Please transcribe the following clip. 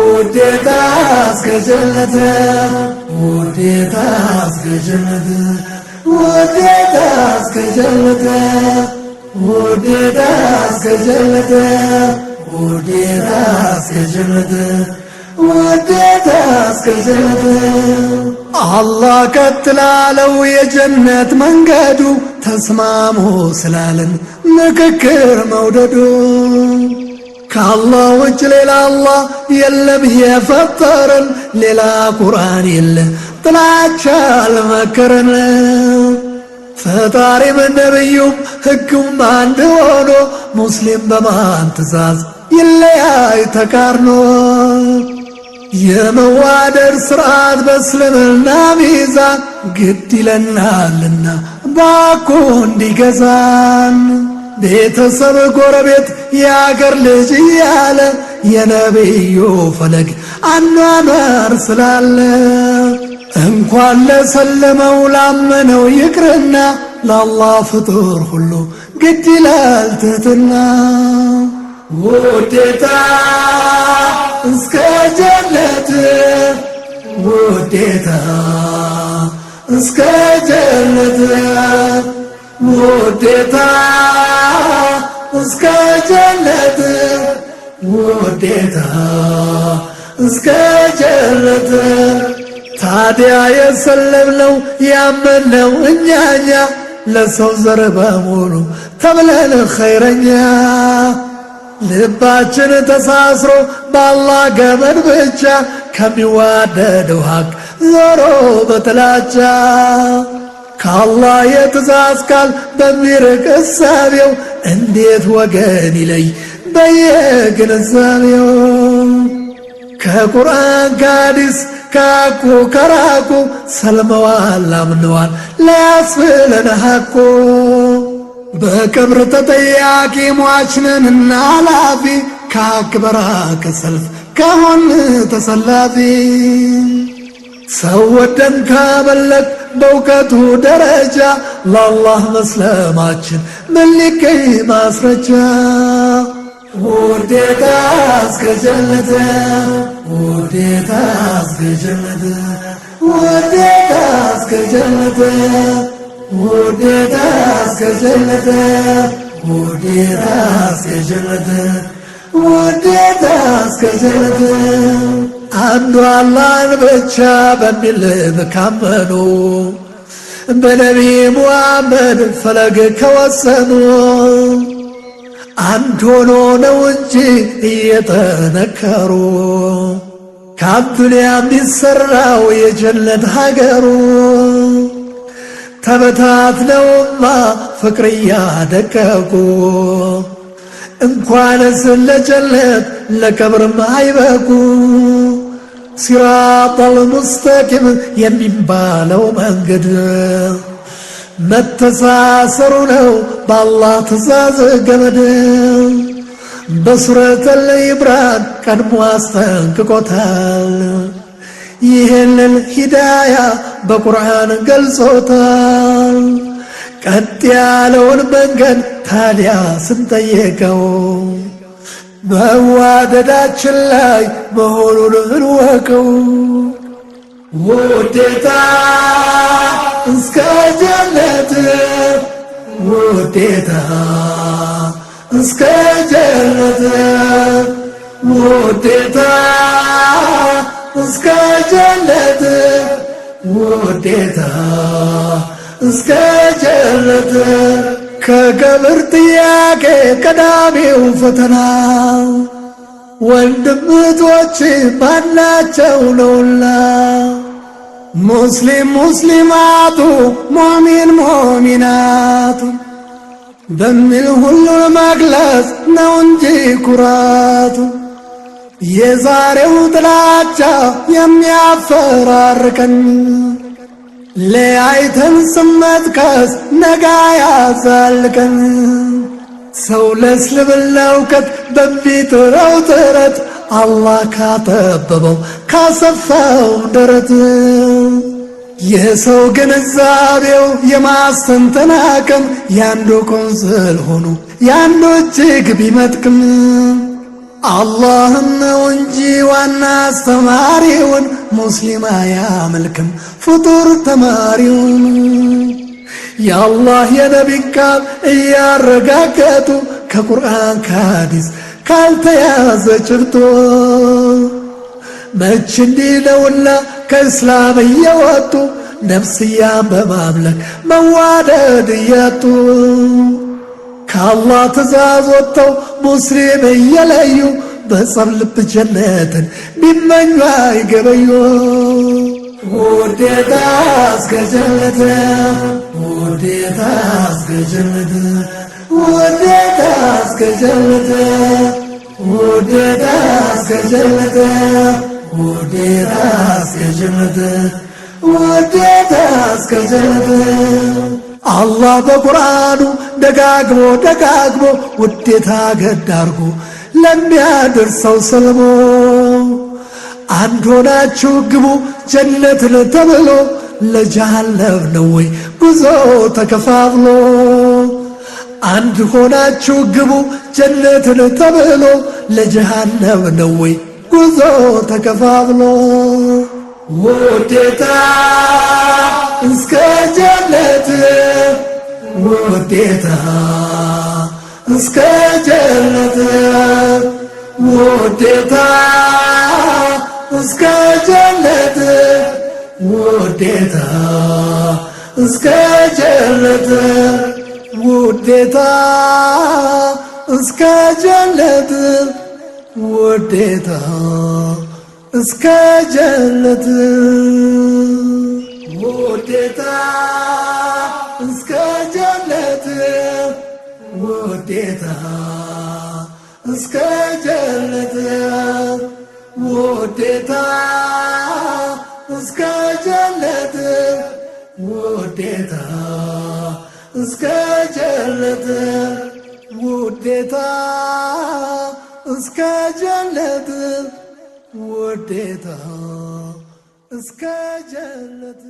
وديتاس كجنة وديتاس كجنة وديتاس كجنة وديتاس كجنة وديتاس كجنة وديتاس كجنة الله كتلالو يا جنة منقدو تسمامو سلالن مككر موددو كالله وجه ليلا الله يلم يفطرن ليلا قرآن يله طلعت المكرن فطاري من نبيهم حكم باند ሆኖ ሙስሊም በማን ትእዛዝ ይለያይ ተቃርኖ የመዋደድ ስርዓት በእስልምና ሚዛን ግድ ይለናልና ባኮ እንዲገዛን ቤተሰብ ጎረቤት የአገር ልጅ እያለ የነቢዩ ፈለግ አኗኗር ስላለ እንኳን ለሰለመው ላመነው ይቅርና ለአላህ ፍጡር ሁሉ ግድ ይላል ትህትና ውዴታ እስከ ጀነት ውዴታ እስከ ጀነት ውዴታ እስከ ጀነት ውዴታ እስከ ጀነት ታዲያ የሰለምነው ያመነው እኛኛ ለሰው ዘር በሙሉ ተብለን ኸይረኛ ልባችን ተሳስሮ በአላህ ገመድ ብቻ ከሚዋደደው ሀቅ ዞሮ በጥላቻ ከአላህ የትእዛዝ ቃል በሚርቅ እሳቤው እንዴት ወገን ይለይ በየግንዛቤው ከቁርአን ከሐዲስ ካኩ ከራቁ ሰልመዋል አምነዋል ላያስብለን ሐቁ በቀብር ተጠያቂ ሟችነንና ላፊ ከሐቅ በራቀ ሰልፍ ከሆን ተሰላፊ ሰው ወደን ካመለክ በእውቀቱ ደረጃ ለአላህ መስለማችን ምን ሊገኝ ማስረጃ ውዴታ እስከ ጀነት ውዴታ እስከ ጀነት ውዴታ እስከ ጀነት ውዴታ እስከ ጀነት ውዴታ እስከ ጀነት ውዴታ እስከ ጀነት አንዱ አላህን ብቻ በሚል ካመኑ በነቢ ሙሐመድ ፈለግ ከወሰኑ አንድ ሆኖ ነው እንጂ እየጠነከሩ ከአዱንያ የሚሰራው የጀነት ሀገሩ ተበታትነውማ ፍቅር እያደቀቁ እንኳንስ ለጀነት ለቀብርም አይበቁ ሲራጠል ሙስተቂም የሚባለው መንገድ መተሳሰሩ ነው በአላህ ትእዛዝ ገመድ በሱረቱል ኢምራን ቀድሞ አስጠንቅቆታል ይህንን ሂዳያ በቁርአን ገልጾታል ቀጥ ያለውን መንገድ ታዲያ ስንጠየቀው መዋደዳችን ላይ መሆኑን እንወቀው ውዴታ እስከ ጀነት ውዴታ እስከ ጀነት ውዴታ እስከ ጀነት ውዴታ እስከ ጀነት ከቀብር ጥያቄ ቀዳሚው ፈተና ወንድም እህቶች ማናቸው ነውና ሙስሊም ሙስሊማቱ ሙእሚን ሙእሚናቱ በሚል ሁሉን መግለጽ ነው እንጂ ኩራቱ የዛሬው ጥላቻ የሚያፈራርቀን ለያይተን ስመጥቀስ ነጋ ያዛልቀን ሰው ለእስልምና እውቀት በሚጥረው ጥረት አላህ ካጠበበው ካሰፋው ደረት የሰው ግንዛቤው የማስተንተን አቅም ያንዱ ቆንጽል ሆኖ ያንዱ እጅግ ቢመጥቅም አላህን ነው እንጂ ዋና አስተማሪውን ሙስሊም አያመልክም ፍጡር ተማሪውን የአላህ የነቢን ቃል እያረጋገጡ ከቁርአን ከሐዲስ ካልተያዘ ጭብጦ መች እንዲህ ነውና ከእስላም እየወጡ ነፍስያን በማምለክ መዋደድ እያጡ ከአላህ ትእዛዝ ወጥተው ሙስሊም እየለዩ በጸብ ልብ ጀነትን ቢመኙ አይገበዩ ውዴታ እስከ ጀነት ውዴታ እስከ ጀነት ውዴታ እስከ ጀነት ውዴታ እስከ ጀነት ውዴታ እስከ ጀነት ውዴታ እስከ ጀነት አላህ በቁርአኑ ደጋግሞ ውዴታ ገድ አርጎ ለሚያደርሰው ሰልሞ አንድ ሆናችሁ ግቡ ጀነትን ተብሎ ለጀሃነም ነው ወይ ጉዞ ተከፋፍሎ አንድ ሆናችሁ ግቡ ጀነትን ተብሎ ለጀሃነም ነው ወይ ጉዞ ተከፋፍሎ ውዴታ እስከ ጀነት ውዴታ እስከ ጀነት ውዴታ እስከ ጀነት ውዴታ እስከ ጀነት ውዴታ እስከ ጀነት ውዴታ እስከ ጀነት ውዴታ እስከ ጀነት ውዴታ እስከ ጀነት ውዴታ እስከ ጀነት ውዴታ እስከ ጀነት ውዴታ እስከ ጀነት ውዴታ እስከ ጀነት